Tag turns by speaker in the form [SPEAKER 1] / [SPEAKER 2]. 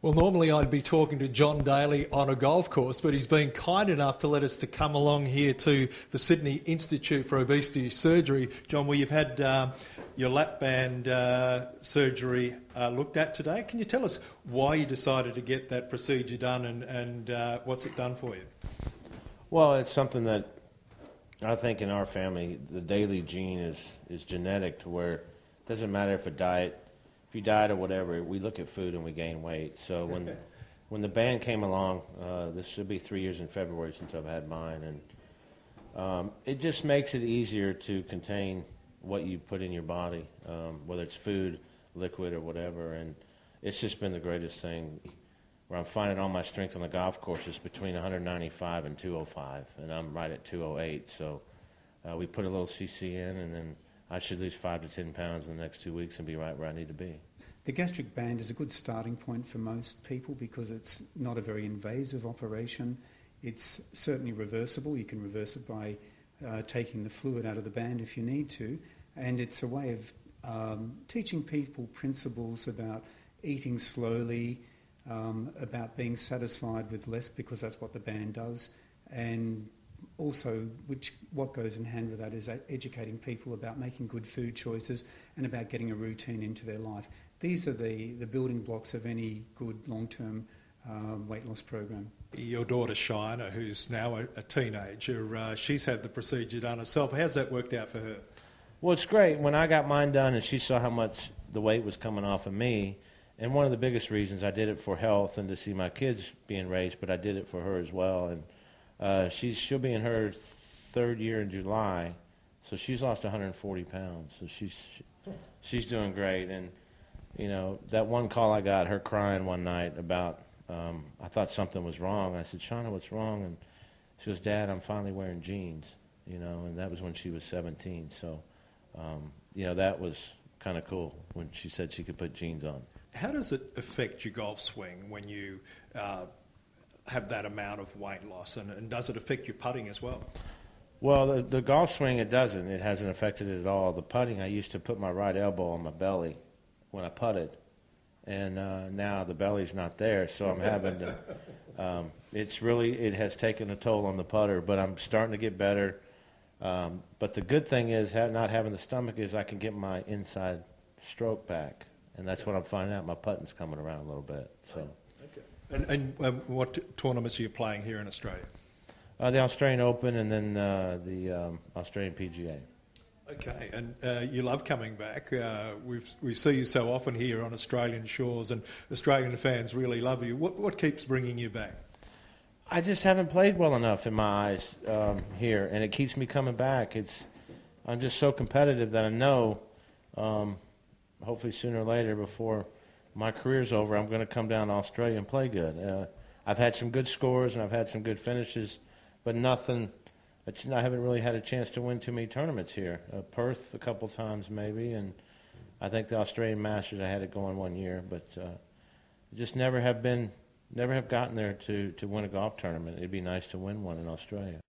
[SPEAKER 1] Well, normally I'd be talking to John Daly on a golf course, but he's been kind enough to let us to come along here to the Sydney Institute for Obesity Surgery. John, well, you've had your lap band surgery looked at today. Can you tell us why you decided to get that procedure done and what's it done for you?
[SPEAKER 2] Well, it's something that I think in our family, the Daly gene is genetic to where it doesn't matter if you diet or whatever, we look at food and we gain weight. So when the band came along, this should be 3 years in February since I've had mine, and it just makes it easier to contain what you put in your body, whether it's food, liquid, or whatever. And it's just been the greatest thing. Where I'm finding all my strength on the golf course is between 195 and 205, and I'm right at 208. So we put a little CC in, and then I should lose 5 to 10 pounds in the next 2 weeks and be right where I need to be.
[SPEAKER 3] The gastric band is a good starting point for most people because it's not a very invasive operation. It's certainly reversible. You can reverse it by taking the fluid out of the band if you need to. And it's a way of teaching people principles about eating slowly, about being satisfied with less because that's what the band does. And also, what goes in hand with that is educating people about making good food choices and about getting a routine into their life. These are the building blocks of any good long-term weight loss program.
[SPEAKER 1] Your daughter Shina, who's now a teenager, she's had the procedure done herself. How's that worked out for her?
[SPEAKER 2] Well, it's great. When I got mine done and she saw how much the weight was coming off of me, and one of the biggest reasons I did it for health and to see my kids being raised, but I did it for her as well. And she'll be in her third year in July, so she's lost 140 pounds. So she's doing great. And you know, that one call I got, her crying one night about I thought something was wrong. I said, Shauna, what's wrong? And she goes, Dad, I'm finally wearing jeans. You know, and that was when she was 17. So you know, that was kind of cool when she said she could put jeans on.
[SPEAKER 1] How does it affect your golf swing when you have that amount of weight loss, and does it affect your putting as well?
[SPEAKER 2] Well, the golf swing, it doesn't. It hasn't affected it at all. The putting, I used to put my right elbow on my belly when I putted, and now the belly's not there, so I'm having to. It has taken a toll on the putter, but I'm starting to get better. But the good thing is, not having the stomach is I can get my inside stroke back, and that's what I'm finding out. My putting's coming around a little bit. So.
[SPEAKER 1] And what tournaments are you playing here in Australia?
[SPEAKER 2] The Australian Open and then the Australian PGA.
[SPEAKER 1] Okay, and you love coming back. We see you so often here on Australian shores, and Australian fans really love you. What keeps bringing you back?
[SPEAKER 2] I just haven't played well enough in my eyes here, and it keeps me coming back. I'm just so competitive that I know, hopefully sooner or later, before my career's over, I'm going to come down to Australia and play good. I've had some good scores and I've had some good finishes, but nothing. I haven't really had a chance to win too many tournaments here. Perth a couple times maybe, and I think the Australian Masters I had it going 1 year, but just never have gotten there to win a golf tournament. It'd be nice to win one in Australia.